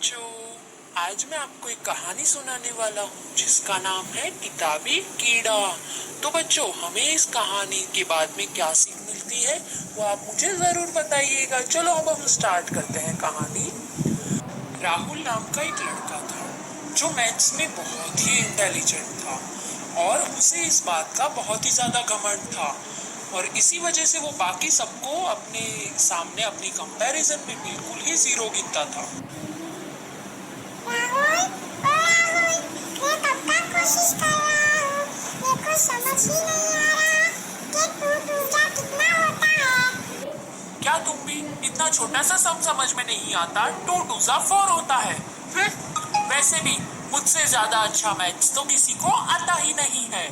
बच्चों, आज मैं आपको एक कहानी सुनाने वाला हूँ जिसका नाम है किताबी कीड़ा। तो बच्चों, हमें इस कहानी के बाद में क्या सीख मिलती है वो आप मुझे जरूर बताइएगा। चलो अब हम स्टार्ट करते हैं कहानी। राहुल नाम का एक लड़का था जो मैथ्स में बहुत ही इंटेलिजेंट था और उसे इस बात का बहुत ही ज्यादा घमंड था और इसी वजह से वो बाकी सबको अपने सामने अपनी कंपैरिजन में बिल्कुल ही जीरो गिनता था। राहुल, मैं कब का कोशिश कर रहा हूँ। मेरे को समझ ही नहीं आ रहा कि टू टू कितना होता है। क्या तुम भी इतना छोटा सा सम समझ में नहीं आता? 2 2 4 होता है। वैसे भी मुझसे ज्यादा अच्छा मैथ्स तो किसी को आता ही नहीं है।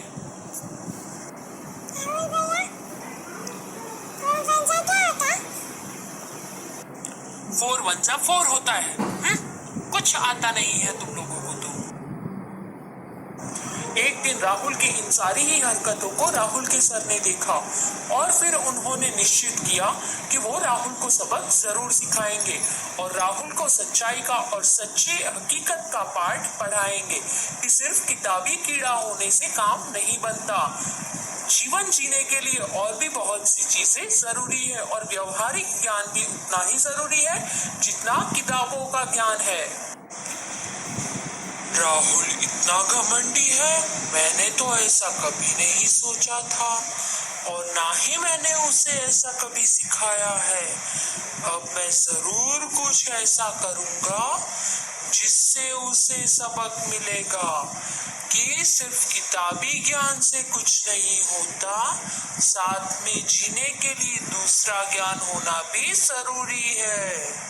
राहुल भैया, 4 1 क्या होता? 4 1 4 होता है। कुछ आता नहीं है तुम लोगों को तो। एक दिन राहुल की इन सारी ही हरकतों को राहुल के सर ने देखा और फिर उन्होंने निश्चित किया कि वो राहुल को सबक जरूर सिखाएंगे और राहुल को सच्चाई का और सच्ची हकीकत का पाठ पढ़ाएंगे कि सिर्फ किताबी कीड़ा होने से काम नहीं बनता। जीवन जीने के लिए और भी बहुत सी चीजें जरूरी है और व्यवहारिक ज्ञान भी उतना ही जरूरी है जितना किताबों का ज्ञान है। राहुल इतना घमंडी है, मैंने तो ऐसा कभी नहीं सोचा था और ना ही मैंने उसे ऐसा कभी सिखाया है। अब मैं जरूर कुछ ऐसा करूंगा जिससे उसे सबक मिलेगा कि सिर्फ किताबी ज्ञान से कुछ नहीं होता, साथ में जीने के लिए दूसरा ज्ञान होना भी जरूरी है।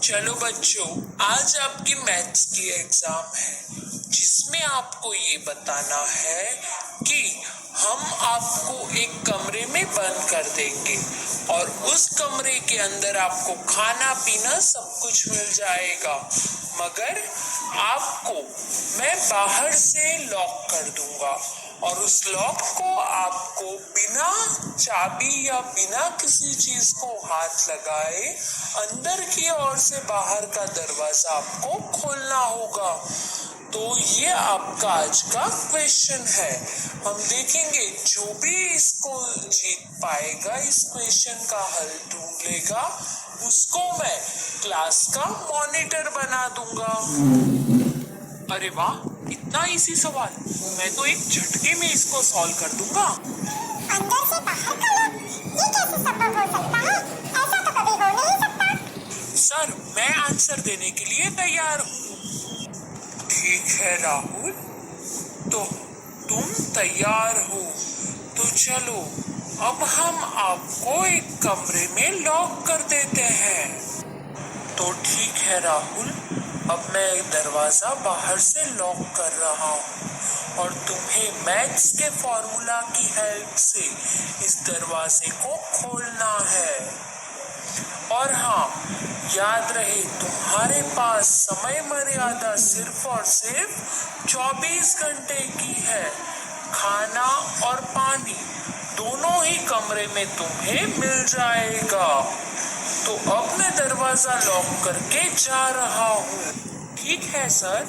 चलो बच्चों, आज आपकी मैथ्स की एग्जाम है जिसमें आपको ये बताना है कि हम आपको एक कमरे में बंद कर देंगे और उस कमरे के अंदर आपको खाना पीना सब कुछ मिल जाएगा, मगर आपको मैं बाहर से लॉक कर दूंगा और उस लॉक को आपको बिना चाबी या बिना किसी चीज को हाथ लगाए अंदर की ओर से बाहर का दरवाजा आपको खोलना होगा। तो ये आपका आज का क्वेश्चन है। हम देखेंगे जो भी इसको जीत पाएगा, इस क्वेश्चन का हल ढूंढ लेगा, उसको मैं क्लास का मॉनिटर बना दूंगा। अरे वाह, इतना इजी सवाल! मैं तो एक झटके में इसको सॉल्व कर दूंगा। अंदर से बाहर का लॉक, ये कैसे संभव हो सकता है? ऐसा तो कभी हो नहीं सकता। सर, मैं आंसर देने के लिए तैयार हूँ। ठीक है राहुल, तो तुम तैयार हो तो चलो अब हम आपको एक कमरे में लॉक कर देते हैं। तो ठीक है राहुल, अब मैं दरवाजा बाहर से लॉक कर रहा हूँ और तुम्हें मैथ्स के फॉर्मूला की हेल्प से इस दरवाजे को खोलना है। और हाँ, याद रहे तुम्हारे पास समय मर्यादा सिर्फ और सिर्फ 24 घंटे की है। खाना और पानी दोनों ही कमरे में तुम्हें मिल जाएगा। तो अब मैं दरवाजा लॉक करके जा रहा हूँ। ठीक है सर,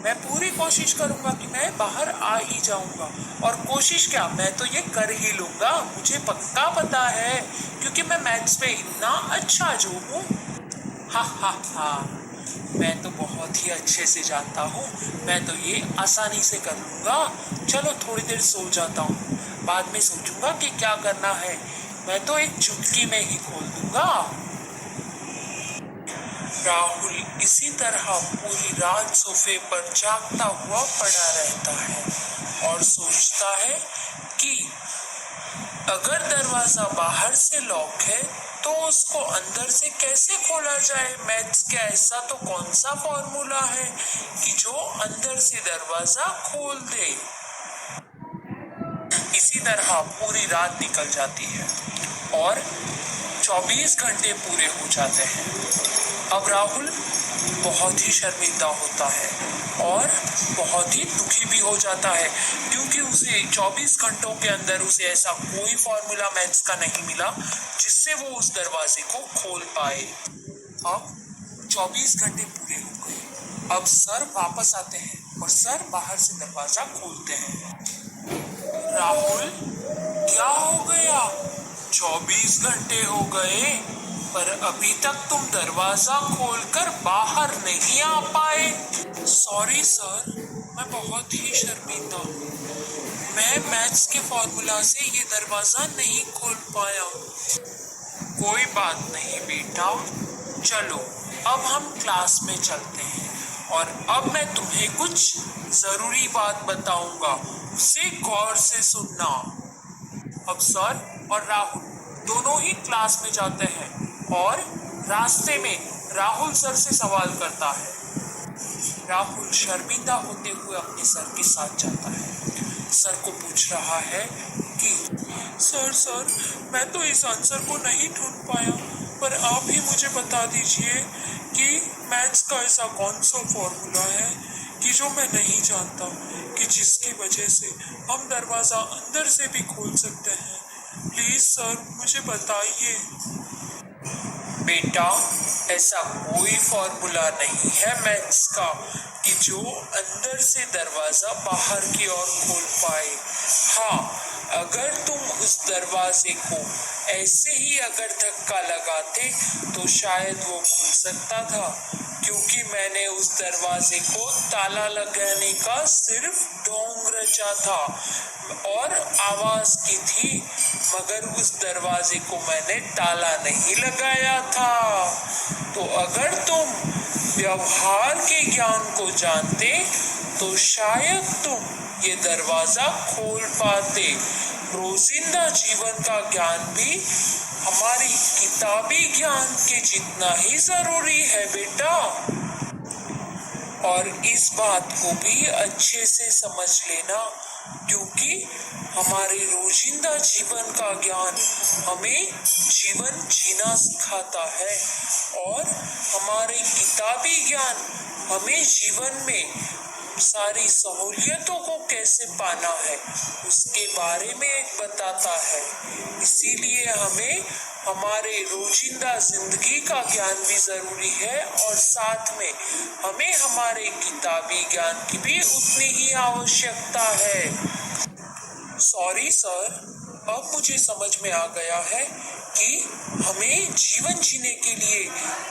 मैं पूरी कोशिश करूंगा कि मैं बाहर आ ही जाऊंगा और कोशिश क्या, मैं तो ये कर ही लूंगा, मुझे पक्का पता है क्योंकि मैं मैथ्स में इतना अच्छा जो हूँ। हा, मैं तो बहुत ही अच्छे से जानता हूँ, मैं तो ये आसानी से कर लूंगा। चलो थोड़ी देर सो जाता हूँ, बाद में सोचूंगा कि क्या करना है। मैं तो एक चुटकी में ही खोल दूंगा। राहुल इसी तरह पूरी रात सोफे पर जागता हुआ पड़ा रहता है और सोचता है कि अगर दरवाजा बाहर से लॉक है तो उसको अंदर से कैसे खोला जाए। मैथ्स का ऐसा तो कौन सा फॉर्मूला है कि जो अंदर से दरवाजा खोल दे। इसी तरह पूरी रात निकल जाती है और 24 घंटे पूरे हो जाते हैं। अब राहुल बहुत ही शर्मिंदा होता है और बहुत ही दुखी भी हो जाता है क्योंकि उसे 24 घंटों के अंदर उसे ऐसा कोई फॉर्मूला मैथ्स का नहीं मिला जिससे वो उस दरवाजे को खोल पाए। अब 24 घंटे पूरे हो गए। अब सर वापस आते हैं और सर बाहर से दरवाजा खोलते हैं। राहुल, क्या हो गया? 24 घंटे हो गए पर अभी तक तुम दरवाजा खोलकर बाहर नहीं आ पाए। सॉरी सर, मैं बहुत ही शर्मिंदा हूँ। मैं मैथ्स के फॉर्मूला से ये दरवाजा नहीं खोल पाया। कोई बात नहीं बेटा, चलो अब हम क्लास में चलते हैं और अब मैं तुम्हें कुछ जरूरी बात बताऊंगा, उसे गौर से सुनना। अब सर और राहुल दोनों ही क्लास में जाते हैं और रास्ते में राहुल सर से सवाल करता है। राहुल शर्मिंदा होते हुए अपने सर के साथ जाता है। सर को पूछ रहा है कि सर मैं तो इस आंसर को नहीं ढूंढ पाया, पर आप ही मुझे बता दीजिए कि मैथ्स का ऐसा कौन सा फॉर्मूला है कि जो मैं नहीं जानता, कि जिसकी वजह से हम दरवाजा अंदर से भी खोल सकते हैं। प्लीज सर मुझे बताइए। बेटा, ऐसा कोई फॉर्मूला नहीं है मैथ्स का कि जो अंदर से दरवाजा बाहर की ओर खोल पाए। हाँ, अगर तुम उस दरवाजे को ऐसे ही अगर धक्का लगाते तो शायद वो खुल सकता था, क्योंकि मैंने उस दरवाजे को ताला लगाने का सिर्फ ढोंग रचा था और आवाज की थी, मगर उस दरवाजे को मैंने ताला नहीं लगाया था। तो अगर तुम व्यवहार के ज्ञान को जानते तो शायद तुम ये दरवाजा खोल पाते। रोजिंदा जीवन का ज्ञान भी हमारी किताबी ज्ञान के जितना ही जरूरी है बेटा। और इस बात को भी अच्छे से समझ लेना, क्योंकि हमारे रोजिंदा जीवन का ज्ञान हमें जीवन जीना सिखाता है और हमारे किताबी ज्ञान हमें जीवन में सारी सहूलियतों को कैसे पाना है उसके बारे में बताता है। इसीलिए हमें हमारे रोजिंदा जिंदगी का ज्ञान भी जरूरी है और साथ में हमें हमारे किताबी ज्ञान की भी उतनी ही आवश्यकता है। सॉरी सर, अब मुझे समझ में आ गया है कि हमें जीवन जीने के लिए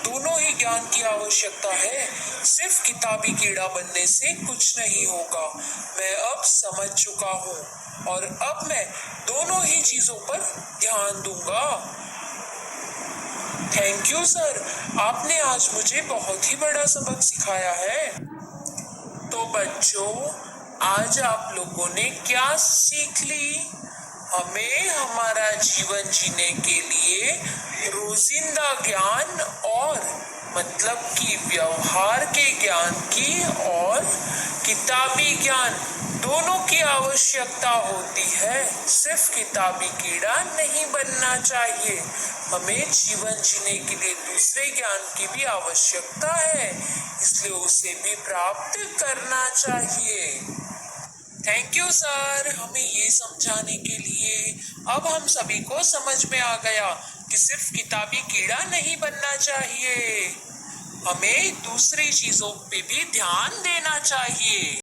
दोनों ही ज्ञान की आवश्यकता है। सिर्फ किताबी कीड़ा बनने से कुछ नहीं होगा। मैं अब समझ चुका हूँ और अब मैं दोनों ही चीजों पर ध्यान दूंगा। थैंक यू सर, आपने आज मुझे बहुत ही बड़ा सबक सिखाया है। तो बच्चों, आज आप लोगों ने क्या सीख ली? हमें हमारा जीवन जीने के लिए रोजिंदा ज्ञान और मतलब कि व्यवहार के ज्ञान की और किताबी ज्ञान दोनों की आवश्यकता होती है। सिर्फ किताबी कीड़ा नहीं बनना चाहिए। हमें जीवन जीने के लिए दूसरे ज्ञान की भी आवश्यकता है, इसलिए उसे भी प्राप्त करना चाहिए। थैंक यू सर, हमें ये समझाने के लिए। अब हम सभी को समझ में आ गया कि सिर्फ किताबी कीड़ा नहीं बनना चाहिए, हमें दूसरी चीजों पे भी ध्यान देना चाहिए।